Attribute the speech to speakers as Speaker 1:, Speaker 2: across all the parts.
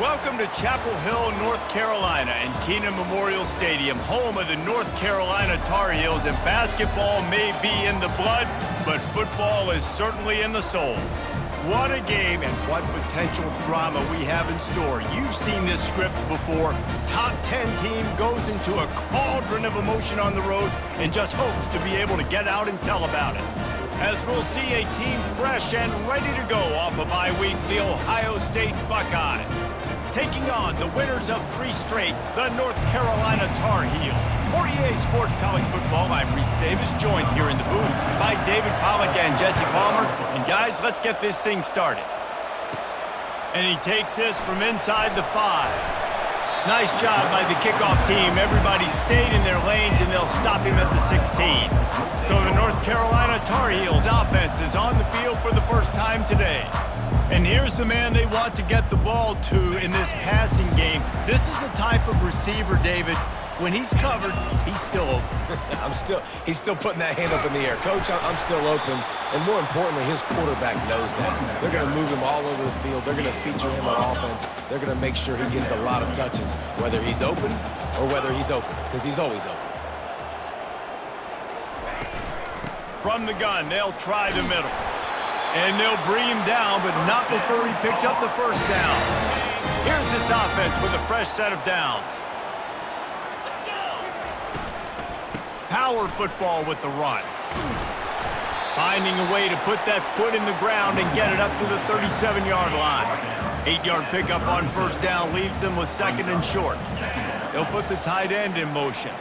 Speaker 1: Welcome to Chapel Hill, North Carolina, and Keenan Memorial Stadium, home of the North Carolina Tar Heels, and basketball may be in the blood, but football is certainly in the soul. What a game and what potential drama we have in store. You've seen this script before. Top 10 team goes into a cauldron of emotion on the road and just hopes to be able to get out and tell about it. As we'll see a team fresh and ready to go off a bye week, the Ohio State Buckeyes, taking on the winners of 3 straight, the North Carolina Tar Heels. For EA Sports College Football, I'm Reese Davis, joined here in the booth by David Pollack and Jesse Palmer. And guys, let's get this thing started. And he takes this from inside the 5. Nice job by the kickoff team. Everybody stayed in their lanes, and they'll stop him at the 16. So the North Carolina Tar Heels offense is on the field for the first time today. And here's the man they want to get the ball to in this passing game. This is the type of receiver, David, when he's covered, he's still open.
Speaker 2: He's still putting that hand up in the air. Coach, I'm still open. And more importantly, his quarterback knows that. They're going to move him all over the field. They're going to feature him on offense. They're going to make sure he gets a lot of touches, whether he's open or whether he's open, because he's always open.
Speaker 1: From the gun, they'll try the middle. And they'll bring him down, but not before he picks up the first down. Here's this offense with a fresh set of downs. Power football with the run. Finding a way to put that foot in the ground and get it up to the 37-yard line. 8-yard pickup on first down leaves them with 2nd and short. They'll put the tight end in motion.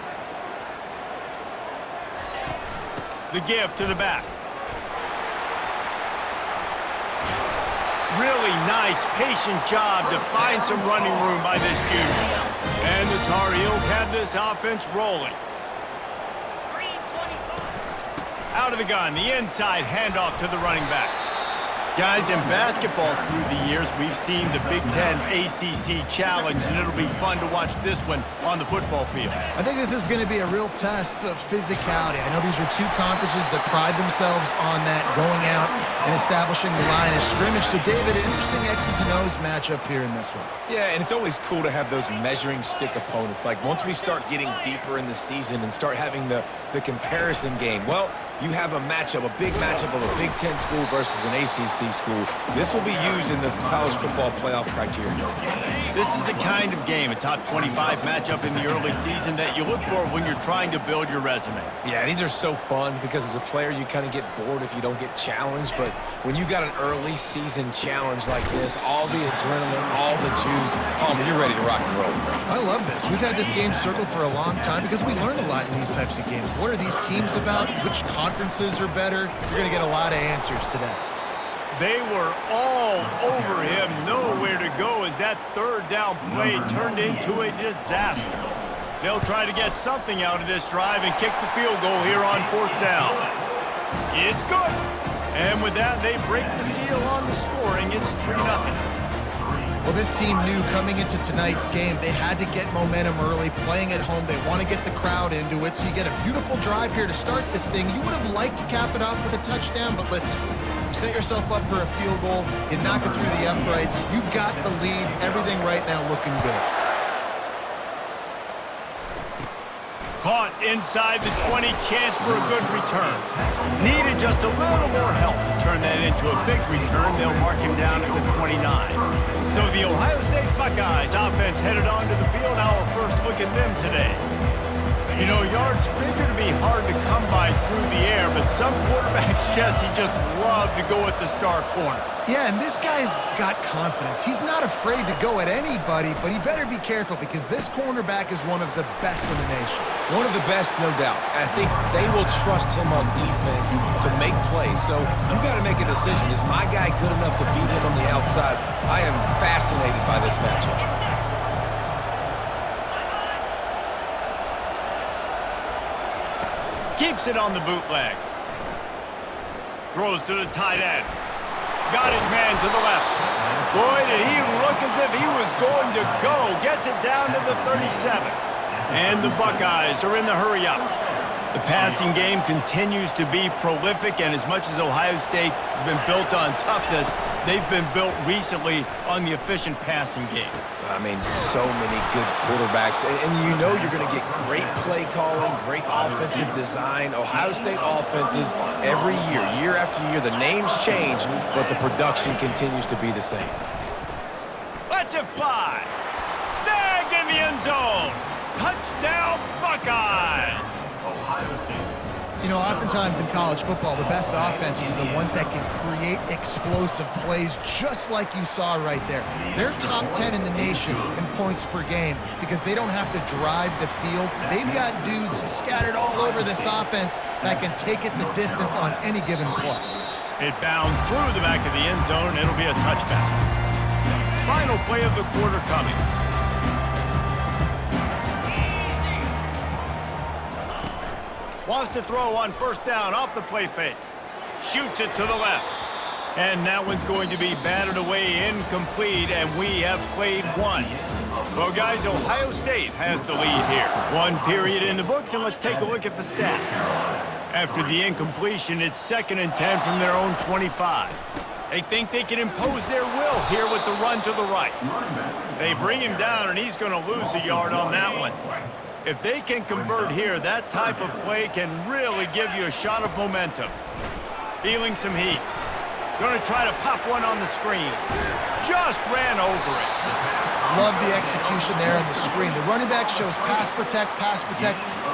Speaker 1: The give to the back. Really nice, patient job to find some running room by this junior. And the Tar Heels have this offense rolling. Out of the gun, the inside handoff to the running back. Guys, in basketball through the years, we've seen the Big Ten ACC Challenge, and it'll be fun to watch this one on the football field.
Speaker 3: I think this is going to be a real test of physicality. I know these are 2 conferences that pride themselves on that, going out and establishing the line of scrimmage. So, David, interesting X's and O's matchup here in this one.
Speaker 2: Yeah, and it's always cool to have those measuring stick opponents. Like, once we start getting deeper in the season and start having the comparison game, well, you have a matchup, a big matchup of a Big Ten school versus an ACC school. This will be used in the college football playoff criteria.
Speaker 1: This is the kind of game, a top 25 matchup in the early season, that you look for when you're trying to build your resume.
Speaker 2: Yeah, these are so fun because as a player, you kind of get bored if you don't get challenged. But when you got an early season challenge like this, all the adrenaline, all the juice, Palmer, you're ready to rock and roll.
Speaker 3: I love this. We've had this game circled for a long time because we learn a lot in these types of games. What are these teams about? Which conferences are better? You're going to get a lot of answers today.
Speaker 1: They were all over him, nowhere to go as that 3rd down play turned into a disaster. They'll try to get something out of this drive and kick the field goal here on 4th down. It's good. And with that, they break the seal on the scoring. It's 3-0.
Speaker 3: Well, this team knew coming into tonight's game they had to get momentum early, playing at home. They want to get the crowd into it, so you get a beautiful drive here to start this thing. You would have liked to cap it off with a touchdown, but listen, you set yourself up for a field goal, you knock it through the uprights, you've got the lead, everything right now looking good.
Speaker 1: Caught inside the 20, chance for a good return. Needed just a little more help to turn that into a big return. They'll mark him down at the 29. So the Ohio State Buckeyes offense headed onto the field. Our first look at them today. You know, yards figure to be hard to come by through the air, but some quarterbacks, Jesse, just love to go at the star corner.
Speaker 3: Yeah, and this guy's got confidence. He's not afraid to go at anybody, but he better be careful because this cornerback is one of the best in the nation.
Speaker 2: One of the best, no doubt. I think they will trust him on defense to make plays. So you got to make a decision. Is my guy good enough to beat him on the outside? I am fascinated by this matchup.
Speaker 1: Keeps it on the bootleg. Throws to the tight end. Got his man to the left. Boy, did he look as if he was going to go. Gets it down to the 37. And the Buckeyes are in the hurry-up. The passing game continues to be prolific, and as much as Ohio State has been built on toughness, They've been built recently on the efficient passing game.
Speaker 2: I mean, so many good quarterbacks. And you know you're going to get great play calling, great offensive design. Ohio State offenses every year after year, the names change, but the production continues to be the same.
Speaker 1: Lets it fly. Snagged in the end zone. Touchdown, Buckeyes.
Speaker 3: You know, oftentimes in college football, the best offenses are the ones that can create explosive plays just like you saw right there. They're top 10 in the nation in points per game because they don't have to drive the field. They've got dudes scattered all over this offense that can take it the distance on any given play.
Speaker 1: It bounds through the back of the end zone. It'll be a touchback. Final play of the quarter coming. Wants to throw on first down off the play fake. Shoots it to the left. And that one's going to be batted away incomplete, and we have played one. Well, guys, Ohio State has the lead here. One period in the books, and let's take a look at the stats. After the incompletion, it's 2nd and 10 from their own 25. They think they can impose their will here with the run to the right. They bring him down, and he's going to lose a yard on that one. If they can convert here, that type of play can really give you a shot of momentum. Feeling some heat. Going to try to pop one on the screen. Just ran over it.
Speaker 3: Love the execution there on the screen. The running back shows pass protect.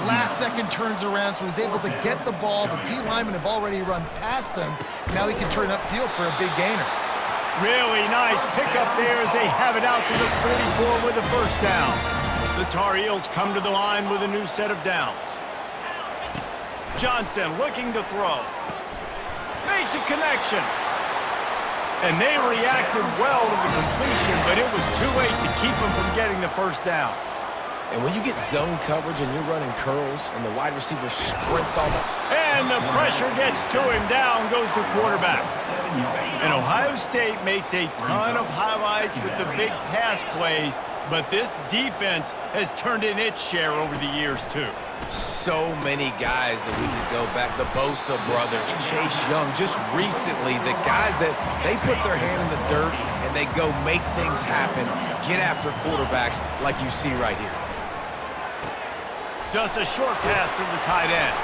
Speaker 3: Last second turns around, so he's able to get the ball. The D linemen have already run past him. Now he can turn upfield for a big gainer.
Speaker 1: Really nice pickup there as they have it out to the 44 with the first down. The Tar Heels come to the line with a new set of downs. Johnson looking to throw. Makes a connection. And they reacted well to the completion, but it was too late to keep them from getting the first down.
Speaker 2: And when you get zone coverage and you're running curls and the wide receiver sprints off.
Speaker 1: And the pressure gets to him. Down goes the quarterback. And Ohio State makes a ton of highlights with the big pass plays, but this defense has turned in its share over the years, too.
Speaker 2: So many guys that we could go back. The Bosa brothers, Chase Young, just recently, the guys that they put their hand in the dirt and they go make things happen, get after quarterbacks like you see right here.
Speaker 1: Just a short pass to the tight end.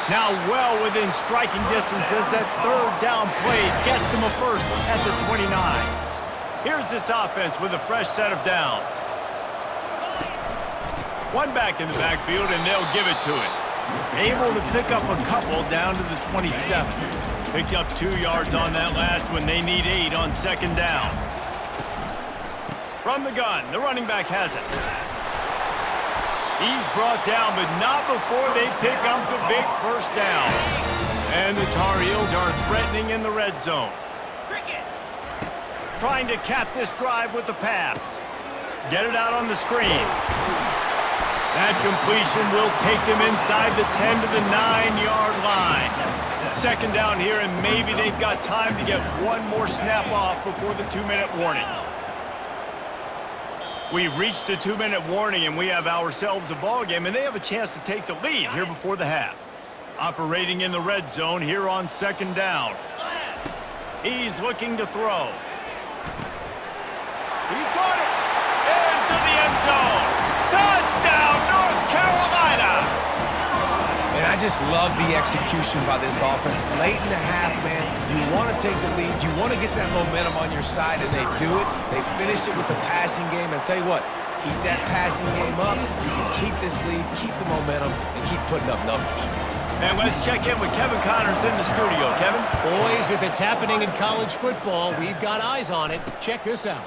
Speaker 1: Now well within striking distance as that third down play gets him a first at the 29. Here's this offense with a fresh set of downs. One back in the backfield, and they'll give it to it. Able to pick up a couple down to the 27. Picked up 2 yards on that last one. They need 8 on second down. From the gun, the running back has it. He's brought down, but not before they pick up the big first down. And the Tar Heels are threatening in the red zone. Trying to cap this drive with the pass. Get it out on the screen. That completion will take them inside the 10 to the 9-yard line. Second down here, and maybe they've got time to get one more snap off before the 2-minute warning. We've reached the 2-minute warning, and we have ourselves a ball game, and they have a chance to take the lead here before the half. Operating in the red zone here on second down. He's looking to throw. He got it into the end zone. Touchdown, North Carolina!
Speaker 2: And I just love the execution by this offense. Late in the half, man, you want to take the lead. You want to get that momentum on your side, and they do it. They finish it with the passing game. And I'll tell you what, keep that passing game up. You can keep this lead, keep the momentum, and keep putting up numbers.
Speaker 1: And let's check in with Kevin Connors in the studio. Kevin?
Speaker 4: Boys, if it's happening in college football, we've got eyes on it. Check this out.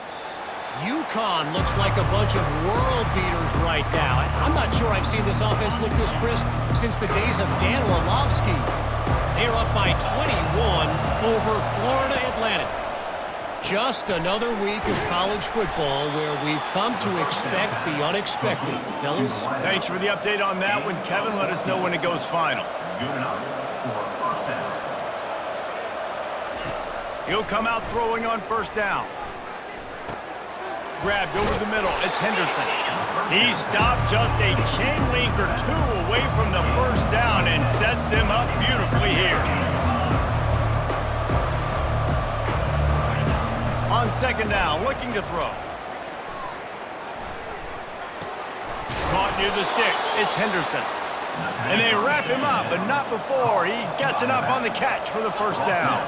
Speaker 4: UConn looks like a bunch of world beaters right now. I'm not sure I've seen this offense look this crisp since the days of Dan Orlovsky. They're up by 21 over Florida Atlantic. Just another week of college football where we've come to expect the unexpected. Fellas?
Speaker 1: Thanks for the update on that one, Kevin. Let us know when it goes final. He'll come out throwing on first down. Grabbed over the middle. It's Henderson. He stopped just a chain link or two away from the first down and sets them up beautifully here. on second down, looking to throw. Caught near the sticks. It's Henderson. And they wrap him up, but not before he gets enough on the catch for the first down.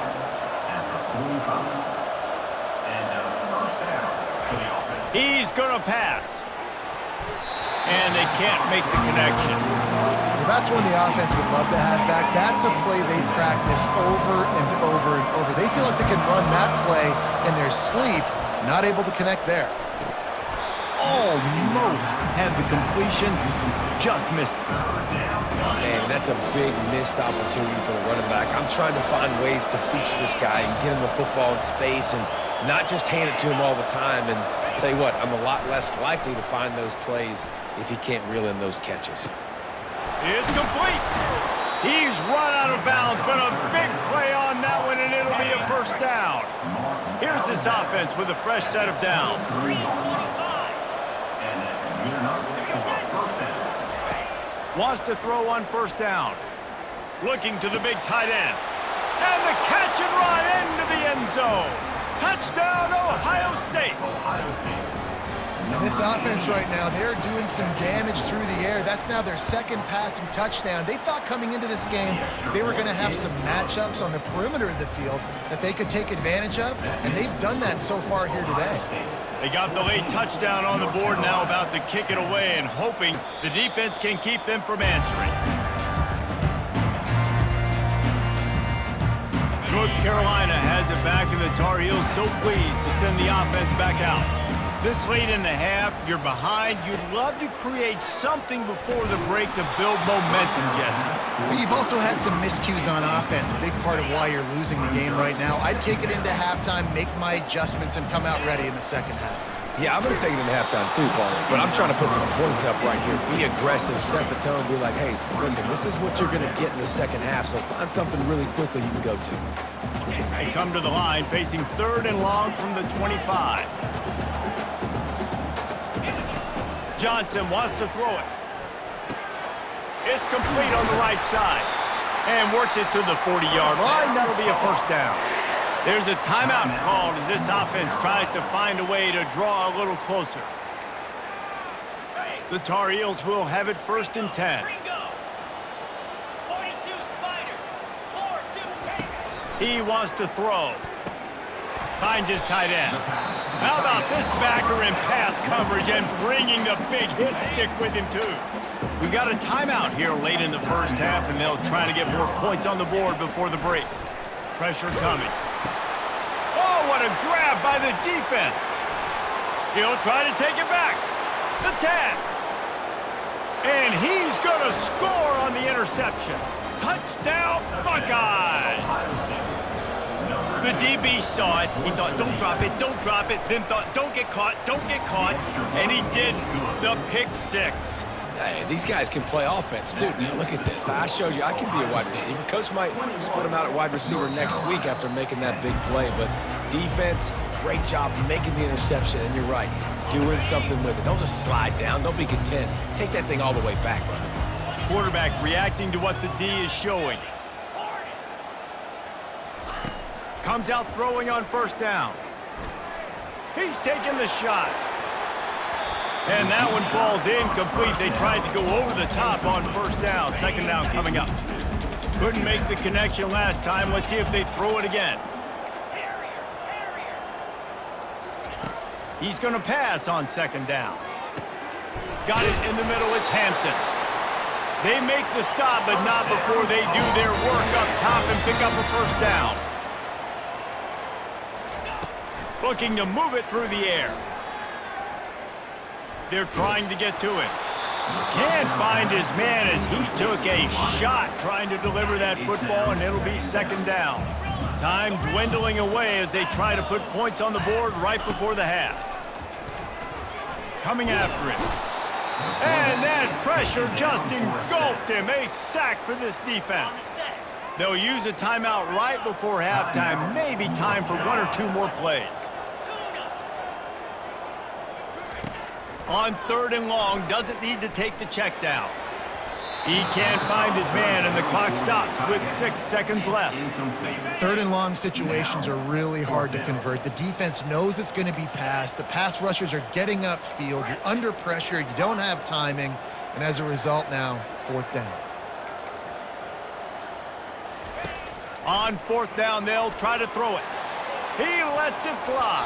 Speaker 1: He's going to pass. And they can't make the connection.
Speaker 3: Well, that's one the offense would love to have back. That's a play they practice over and over and over. They feel like they can run that play in their sleep, not able to connect there.
Speaker 1: Almost had the completion, just missed it.
Speaker 2: Man, that's a big missed opportunity for the running back. I'm trying to find ways to feature this guy and get him the football in space and not just hand it to him all the time. And tell you what, I'm a lot less likely to find those plays if he can't reel in those catches.
Speaker 1: It's complete. He's run out of bounds, but a big play on that one, and it'll be a first down. Here's this offense with a fresh set of downs. Wants to throw on first down. Looking to the big tight end. And the catch and run into the end zone. Touchdown, Ohio State.
Speaker 3: And this offense right now, they're doing some damage through the air. That's now their second passing touchdown. They thought coming into this game they were going to have some matchups on the perimeter of the field that they could take advantage of, and they've done that so far here today.
Speaker 1: They got the late touchdown on the board, now about to kick it away and hoping the defense can keep them from answering. North Carolina has it back, and the Tar Heels so pleased to send the offense back out. This late in the half, you're behind. You'd love to create something before the break to build momentum, Jesse.
Speaker 3: But you've also had some miscues on offense, a big part of why you're losing the game right now. I'd take it into halftime, make my adjustments, and come out ready in the second half.
Speaker 2: Yeah, I'm going to take it into halftime too, Paul. But I'm trying to put some points up right here. Be aggressive, set the tone, be like, hey, listen, this is what you're going to get in the second half, so find something really quickly you can go to.
Speaker 1: They come to the line facing 3rd and long from the 25. Johnson wants to throw it. It's complete on the right side. And works it to the 40-yard line. That'll be a first down. There's a timeout called as this offense tries to find a way to draw a little closer. The Tar Heels will have it 1st and 10. He wants to throw. Finds his tight end. How about this backer in pass coverage and bringing the big hit stick with him, too? We got a timeout here late in the first half, and they'll try to get more points on the board before the break. Pressure coming. Oh, what a grab by the defense. He'll try to take it back. The tag. And he's going to score on the interception. Touchdown, Buckeyes. The DB saw it. He thought, don't drop it, then thought, don't get caught, and he didn't. The pick six.
Speaker 2: Hey, these guys can play offense, too. Now, look at this. I showed you I can be a wide receiver. Coach might split him out at wide receiver next week after making that big play, but defense, great job making the interception, and you're right, doing something with it. Don't just slide down. Don't be content. Take that thing all the way back, brother.
Speaker 1: Quarterback reacting to what the D is showing. Comes out throwing on first down. He's taking the shot. And that one falls incomplete. They tried to go over the top on first down. Second down coming up. Couldn't make the connection last time. Let's see if they throw it again. He's going to pass on second down. Got it in the middle. It's Hampton. They make the stop, but not before they do their work up top and pick up a first down. Looking to move it through the air. They're trying to get to it. Can't find his man as he took a shot trying to deliver that football, and it'll be second down. Time dwindling away as they try to put points on the board right before the half. Coming after him. And that pressure just engulfed him. A sack for this defense. They'll use a timeout right before halftime. Maybe time for 1 or 2 more plays. On 3rd and long, doesn't need to take the check down. He can't find his man, and the clock stops with 6 seconds left.
Speaker 3: Third and long situations are really hard to convert. The defense knows it's going to be passed. The pass rushers are getting upfield. You're under pressure. You don't have timing. And as a result now, fourth down.
Speaker 1: On fourth down, they'll try to throw it. He lets it fly.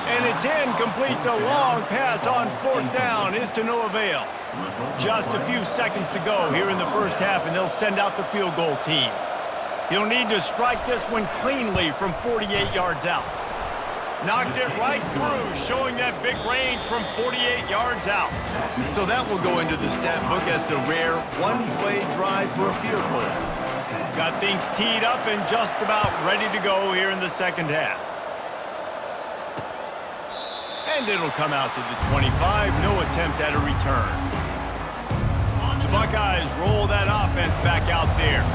Speaker 1: And it's incomplete. The long pass on fourth down is to no avail. Just a few seconds to go here in the first half, and they'll send out the field goal team. He'll need to strike this one cleanly from 48 yards out. Knocked it right through, showing that big range from 48 yards out. So that will go into the stat book as the rare one-play drive for a field goal. Got things teed up and just about ready to go here in the second half. And it'll come out to the 25, no attempt at a return. The Buckeyes roll that offense back out there.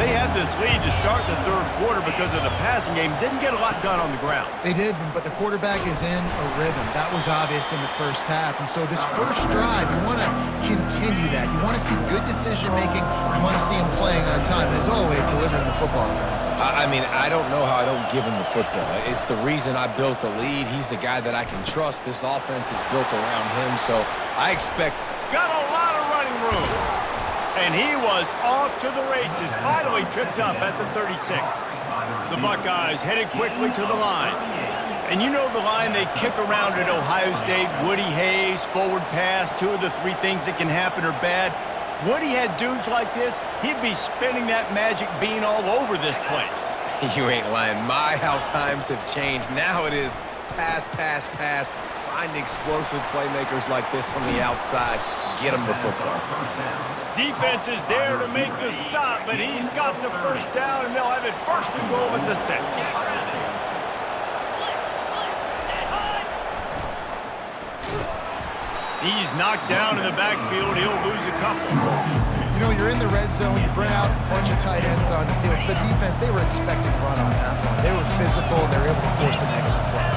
Speaker 1: They had this lead to start the third quarter because of the passing game. Didn't get a lot done on the ground.
Speaker 3: They did, but the quarterback is in a rhythm. That was obvious in the first half. And so this first drive, you want to continue that. You want to see good decision-making. You want to see him playing on time. And as always, delivering the football.
Speaker 2: I mean, I don't know how I don't give him the football. It's the reason I built the lead. He's the guy that I can trust. This offense is built around him, so I expect...
Speaker 1: Got a lot of running room. And he was off to the races, finally tripped up at the 36. The Buckeyes headed quickly to the line. And you know the line they kick around at Ohio State, Woody Hayes, forward pass, 2 of the 3 things that can happen are bad. Woody had dudes like this, he'd be spinning that magic bean all over this place.
Speaker 2: You ain't lying. My, how times have changed. Now it is pass, pass, pass. Find explosive playmakers like this on the outside. Get them the football.
Speaker 1: Defense is there to make the stop, but he's got the first down, and they'll have it first and goal at the 6. He's knocked down in the backfield. He'll lose a couple.
Speaker 3: You know, you're in the red zone. You bring out a bunch of tight ends on the field. So the defense, they were expecting run on that one. They were physical, and they were able to force the negative play.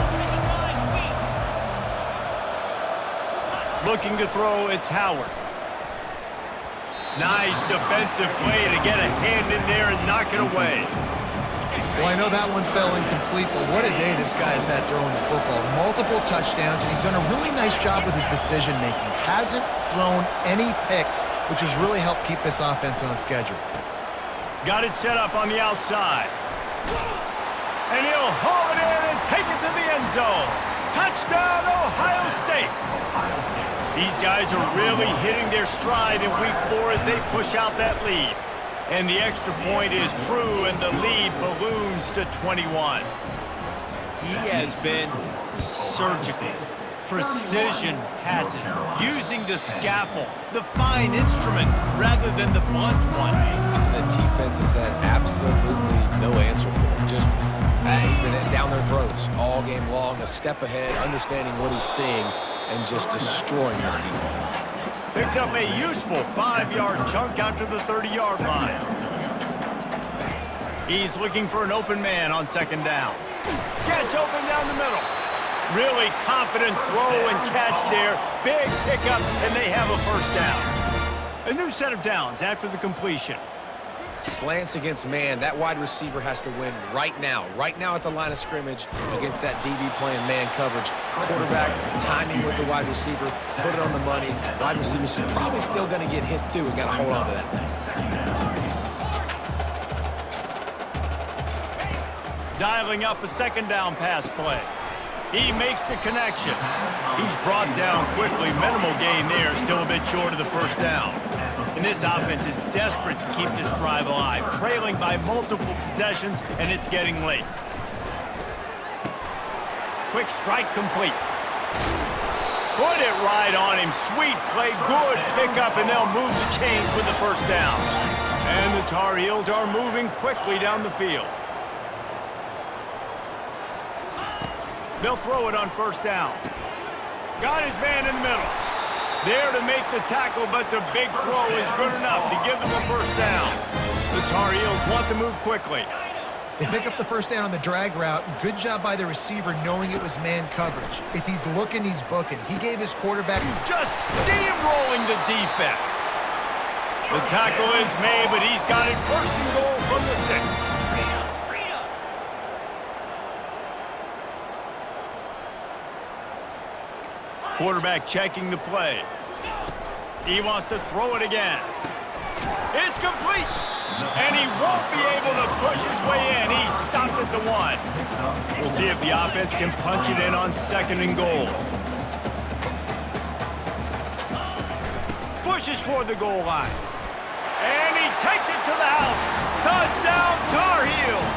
Speaker 1: Looking to throw, it's Howard. Nice defensive play to get a hand in there and knock it away.
Speaker 3: Well, I know that one fell incomplete, but what a day this guy's had throwing the football. Multiple touchdowns, and he's done a really nice job with his decision-making. Hasn't thrown any picks, which has really helped keep this offense on schedule.
Speaker 1: Got it set up on the outside. And he'll haul it in and take it to the end zone. Touchdown, Ohio State. These guys are really hitting their stride in week 4 as they push out that lead. And the extra point is true, and the lead balloons to 21. He has been surgical. Precision passes, using the scalpel, the fine instrument, rather than the blunt one.
Speaker 2: The defense has had absolutely no answer for him. Just, he's been down their throats all game long, a step ahead, understanding what he's seeing, and just destroying this defense.
Speaker 1: Picks up a useful 5-yard chunk out to the 30-yard line. He's looking for an open man on second down. Gets open down the middle. Really confident throw and catch there. Big pickup, and they have a first down. A new set of downs after the completion.
Speaker 2: Slants against man. That wide receiver has to win right now at the line of scrimmage against that DB playing man coverage. Quarterback timing with the wide receiver, put it on the money. Wide receiver's probably still going to get hit too and got to hold on to that thing.
Speaker 1: Dialing up a second down pass play. He makes the connection. He's brought down quickly. Minimal gain there, still a bit short of the first down. And this offense is desperate to keep this drive alive, trailing by multiple possessions, and it's getting late. Quick strike complete. Put it right on him. Sweet play, good pickup, and they'll move the chains with the first down. And the Tar Heels are moving quickly down the field. They'll throw it on first down. Got his man in the middle. There to make the tackle, but the big throw is good enough to give them a first down. The Tar Heels want to move quickly.
Speaker 3: They pick up the first down on the drag route. Good job by the receiver knowing it was man coverage. If he's looking, he's booking. He gave his quarterback...
Speaker 1: Just steamrolling the defense. The tackle is made, but he's got it first and goal from the 6. Quarterback checking the play. He wants to throw it again. It's complete. And he won't be able to push his way in. He stopped at the 1. We'll see if the offense can punch it in on 2nd and goal. Pushes for the goal line. And he takes it to the house. Touchdown, Tar Heels.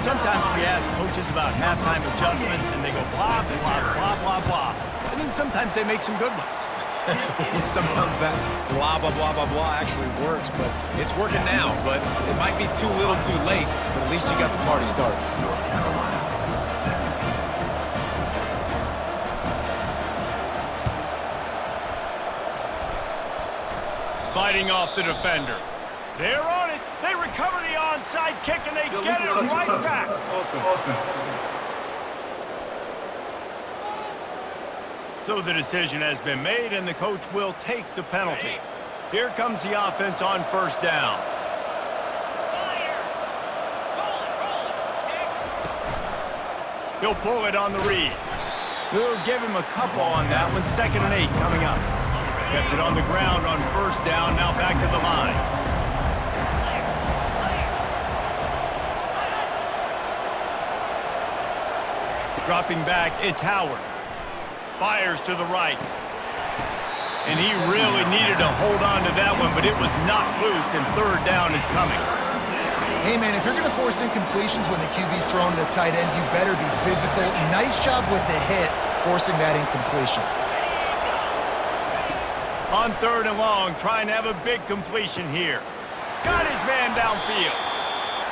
Speaker 1: Sometimes we ask coaches about halftime adjustments, and they go blah, blah, blah, blah, blah. And then sometimes they make some good ones.
Speaker 2: Sometimes that blah, blah, blah, blah, blah actually works, but it's working now. But it might be too little too late, but at least you got the party started.
Speaker 1: Fighting off the defender. They're on it. They recover the onside kick, and they get it right back. So the decision has been made, and the coach will take the penalty. Here comes the offense on 1st down. He'll pull it on the read. We'll give him a couple on that one. 2nd and 8 coming up. Kept it on the ground on 1st down, now back to the line. Dropping back, it's Howard. Fires to the right. And he really needed to hold on to that one, but it was knocked loose, and 3rd down is coming.
Speaker 3: Hey, man, if you're going to force incompletions when the QB's throwing to the tight end, you better be physical. Nice job with the hit, forcing that incompletion.
Speaker 1: On 3rd and long, trying to have a big completion here. Got his man downfield.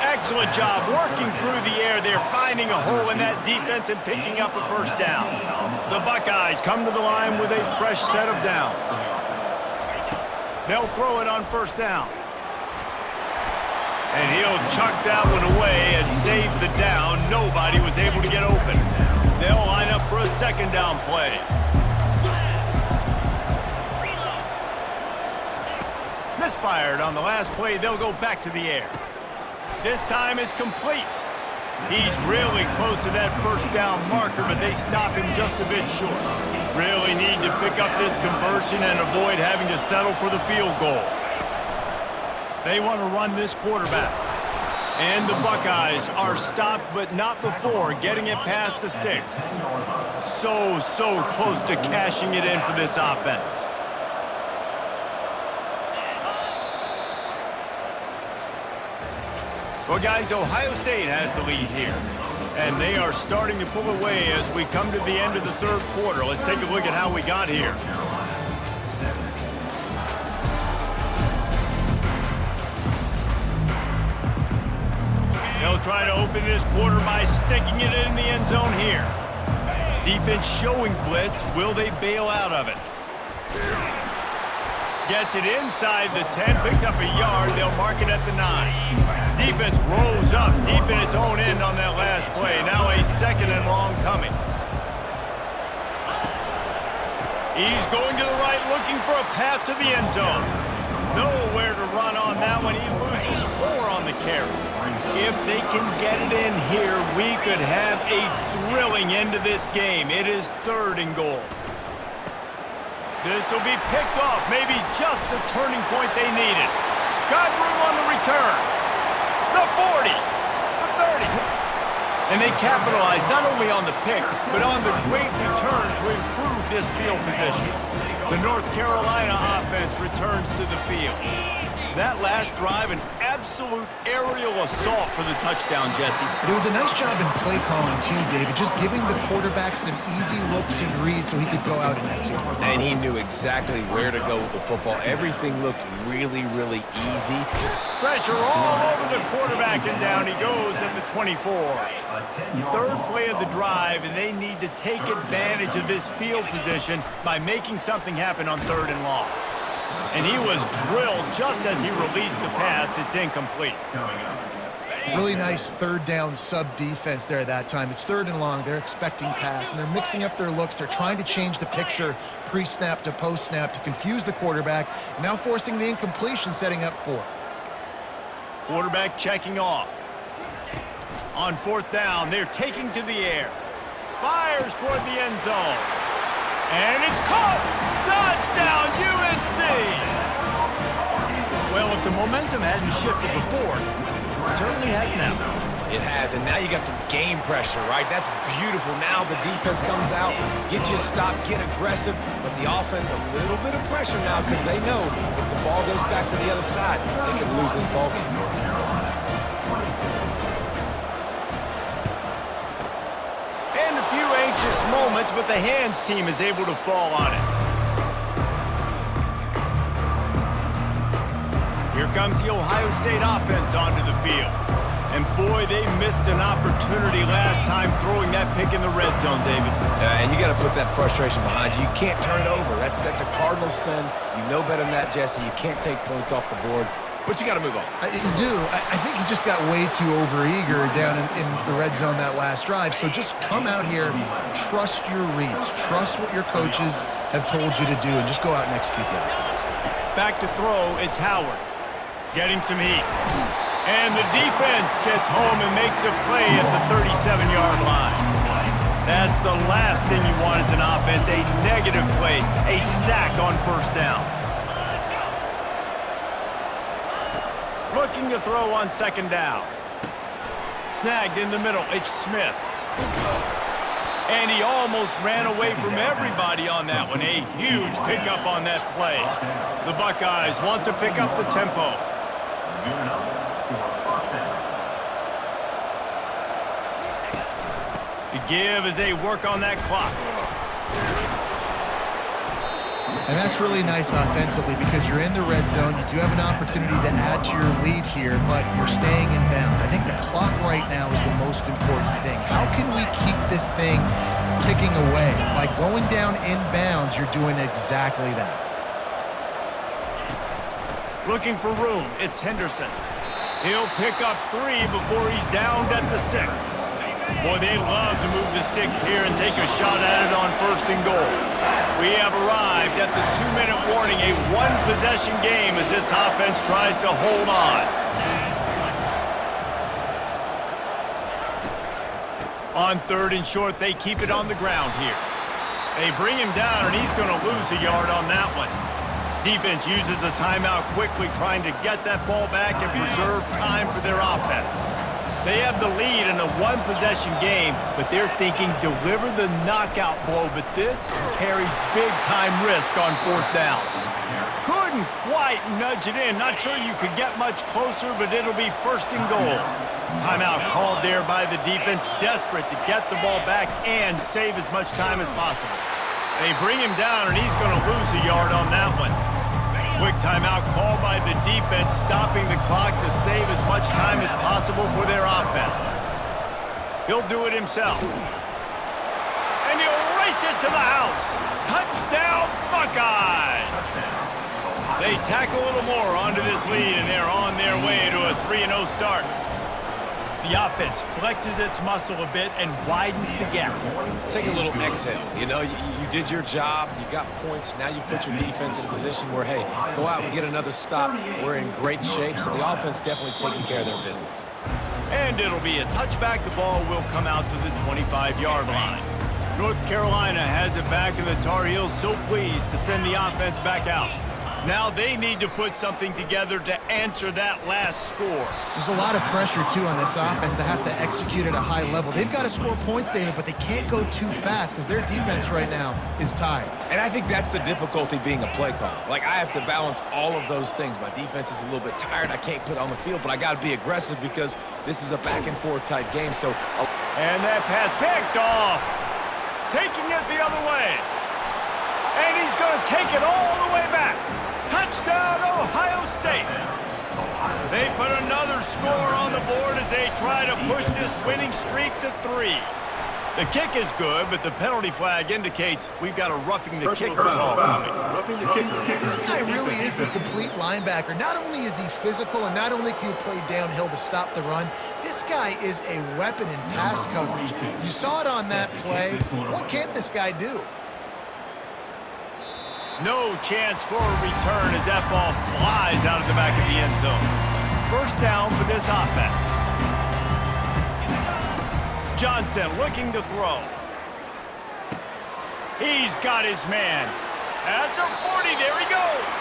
Speaker 1: Excellent job working through the air there, finding a hole in that defense and picking up a 1st down. The Buckeyes come to the line with a fresh set of downs. They'll throw it on 1st down. And he'll chuck that one away and save the down. Nobody was able to get open. They'll line up for a 2nd down play. Misfired on the last play. They'll go back to the air. This time it's complete. He's really close to that 1st down marker, but they stop him just a bit short. Really need to pick up this conversion and avoid having to settle for the field goal. They want to run this quarterback. And the Buckeyes are stopped, but not before getting it past the sticks. So close to cashing it in for this offense. Well, guys, Ohio State has the lead here. And they are starting to pull away as we come to the end of the 3rd quarter. Let's take a look at how we got here. They'll try to open this quarter by sticking it in the end zone here. Defense showing blitz. Will they bail out of it? Gets it inside the 10, picks up a yard. They'll mark it at the 9. Defense rolls up deep in its own end on that last play. Now a 2nd and long coming. He's going to the right, looking for a path to the end zone. Nowhere to run on that one. He loses 4 on the carry. If they can get it in here, we could have a thrilling end to this game. It is 3rd and goal. This will be picked off, maybe just the turning point they needed. Got room on the return. The 40, the 30. And they capitalized not only on the pick, but on the great return to improve this field position. The North Carolina offense returns to the field. That last drive, an absolute aerial assault for the touchdown, Jesse.
Speaker 3: But it was a nice job in play calling, too, David, just giving the quarterback some easy looks and reads so he could go out and execute.
Speaker 2: And he knew exactly where to go with the football. Everything looked really easy.
Speaker 1: Pressure all over the quarterback, and down he goes at the 24. 3rd play of the drive, and they need to take advantage of this field position by making something happen on 3rd and long. And he was drilled just as he released the pass. It's incomplete.
Speaker 3: Really nice third down sub defense there that time. It's 3rd and long. They're expecting pass, and they're mixing up their looks. They're trying to change the picture pre-snap to post-snap to confuse the quarterback, now forcing the incompletion, setting up 4th.
Speaker 1: Quarterback checking off. On 4th down, they're taking to the air. Fires toward the end zone. And it's caught! Touchdown, UNC! Well, if the momentum hadn't shifted before, it certainly has now.
Speaker 2: It has, and now you got some game pressure, right? That's beautiful. Now the defense comes out, get you a stop, get aggressive, but the offense a little bit of pressure now because they know if the ball goes back to the other side, they can lose this ball game.
Speaker 1: And a few anxious moments, but the hands team is able to fall on it. Here comes the Ohio State offense onto the field. And boy, they missed an opportunity last time throwing that pick in the red zone, David.
Speaker 2: And you got to put that frustration behind you. You can't turn it over. That's a cardinal sin. You know better than that, Jesse. You can't take points off the board, but you got to move on.
Speaker 3: You do. I think he just got way too overeager down in the red zone that last drive. So just come out here, trust your reads, trust what your coaches have told you to do, and just go out and execute the offense.
Speaker 1: Back to throw, it's Howard. Getting some heat. And the defense gets home and makes a play at the 37-yard line. That's the last thing you want as an offense, a negative play, a sack on 1st down. Looking to throw on 2nd down. Snagged in the middle, it's Smith. And he almost ran away from everybody on that one. A huge pickup on that play. The Buckeyes want to pick up the tempo. The give as they work on that clock.
Speaker 3: And that's really nice offensively because you're in the red zone. You do have an opportunity to add to your lead here, but you're staying in bounds. I think the clock right now is the most important thing. How can we keep this thing ticking away? By going down in bounds, you're doing exactly that.
Speaker 1: Looking for room, it's Henderson. He'll pick up 3 before he's downed at the 6. Boy, they love to move the sticks here and take a shot at it on 1st and goal. We have arrived at the 2-minute warning, a 1-possession game as this offense tries to hold on. On 3rd and short, they keep it on the ground here. They bring him down, and he's going to lose a yard on that one. Defense uses a timeout quickly, trying to get that ball back and preserve time for their offense. They have the lead in a 1-possession game, but they're thinking deliver the knockout blow, but this carries big-time risk on 4th down. Couldn't quite nudge it in. Not sure you could get much closer, but it'll be 1st and goal. Timeout called there by the defense, desperate to get the ball back and save as much time as possible. They bring him down, and he's going to lose a yard on that one. Quick timeout called by the defense, stopping the clock to save as much time as possible for their offense. He'll do it himself. And he'll race it to the house. Touchdown, Buckeyes! They tack a little more onto this lead, and they're on their way to a 3-0 start. The offense flexes its muscle a bit and widens the gap.
Speaker 2: Take a little exhale. You know, you did your job. You got points. Now you put your defense in a position where, hey, go out and get another stop. We're in great shape, so the offense definitely taking care of their business.
Speaker 1: And it'll be a touchback. The ball will come out to the 25-yard line. North Carolina has it back, and the Tar Heels so pleased to send the offense back out. Now they need to put something together to answer that last score.
Speaker 3: There's a lot of pressure, too, on this offense to have to execute at a high level. They've got to score points, David, but they can't go too fast because their defense right now is tired.
Speaker 2: And I think that's the difficulty being a play caller. Like, I have to balance all of those things. My defense is a little bit tired. I can't put it on the field, but I got to be aggressive because this is a back-and-forth type game. So,
Speaker 1: and that pass picked off. Taking it the other way. And he's going to take it all the way back. Touchdown, Ohio State. They put another score on the board as they try to push this winning streak to 3. The kick is good, but the penalty flag indicates we've got a roughing the kicker call coming.
Speaker 5: Roughing the kicker.
Speaker 3: This guy really is the complete linebacker. Not only is he physical and not only can he play downhill to stop the run, This guy is a weapon in pass coverage. You saw it on that play. What can't this guy do?
Speaker 1: No chance for a return as that ball flies out of the back of the end zone. First down for this offense. Johnson looking to throw. He's got his man. At the 40, there he goes.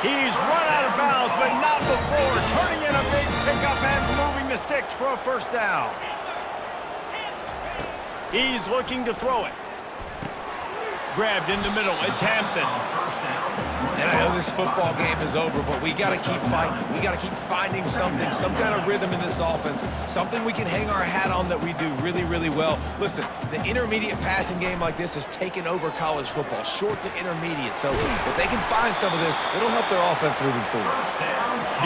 Speaker 1: He's run out of bounds, but not before turning in a big pickup and moving the sticks for a first down. He's looking to throw it. Grabbed in the middle. It's Hampton.
Speaker 2: And I know this football game is over, but we got to keep fighting. We got to keep finding something, some kind of rhythm in this offense, something we can hang our hat on that we do really, really well. Listen, the intermediate passing game like this has taken over college football, short to intermediate. So if they can find some of this, it'll help their offense moving forward.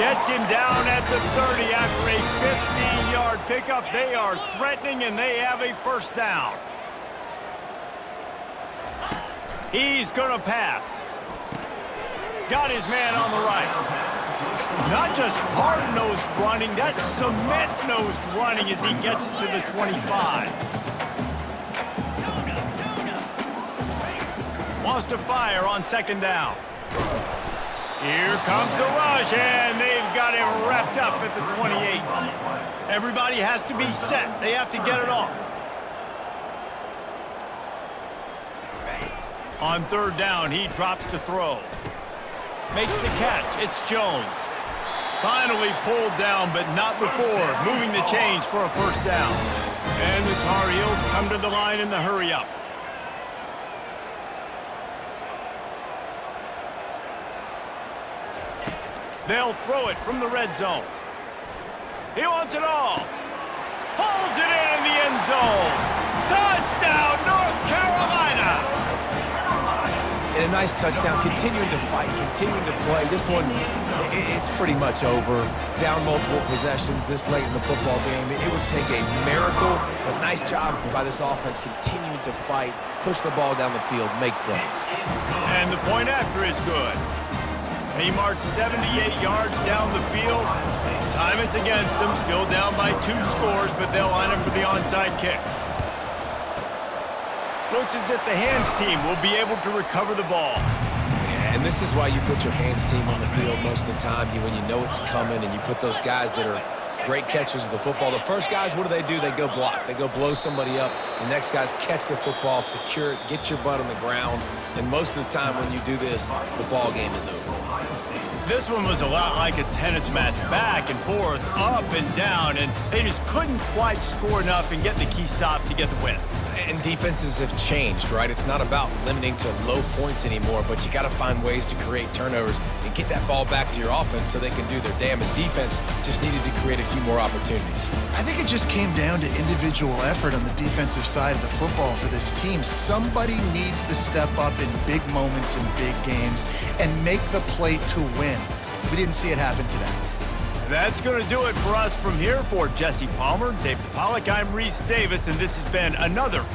Speaker 1: Gets him down at the 30 after a 15-yard pickup. They are threatening, and they have a first down. He's going to pass. Got his man on the right. Not just hard-nosed running, that's cement-nosed running as he gets it to the 25. Wants to fire on second down. Here comes the rush, and they've got him wrapped up at the 28. Everybody has to be set. They have to get it off. On third down, he drops to throw. Makes the catch. It's Jones. Finally pulled down, but not before moving the chains for a first down. And the Tar Heels come to the line in the hurry-up. They'll throw it from the red zone. He wants it all. Pulls it in the end zone. Touchdown, North Carolina!
Speaker 2: And a nice touchdown, continuing to fight, continuing to play. This one, it's pretty much over. Down multiple possessions this late in the football game. It would take a miracle, but nice job by this offense continuing to fight, push the ball down the field, make plays.
Speaker 1: And the point after is good. He marched 78 yards down the field. Time is against them, still down by 2 scores, but they'll line up for the onside kick. Looks as if the hands team will be able to recover the ball.
Speaker 2: Yeah, and this is why you put your hands team on the field most of the time, when you know it's coming, and you put those guys that are great catchers of the football. The first guys, what do? They go block. They go blow somebody up. The next guys catch the football, secure it, get your butt on the ground. And most of the time when you do this, the ball game is over.
Speaker 1: This one was a lot like a tennis match, back and forth, up and down, and they just couldn't quite score enough and get the key stop to get the win.
Speaker 2: And defenses have changed, right? It's not about limiting to low points anymore, but you got to find ways to create turnovers and get that ball back to your offense so they can do their damage. Defense just needed to create a few more opportunities.
Speaker 3: I think it just came down to individual effort on the defensive side of the football for this team. Somebody needs to step up in big moments in big games and make the play to win. We didn't see it happen today.
Speaker 1: That's going to do it for us from here. For Jesse Palmer, David Pollack, I'm Reese Davis, and this has been another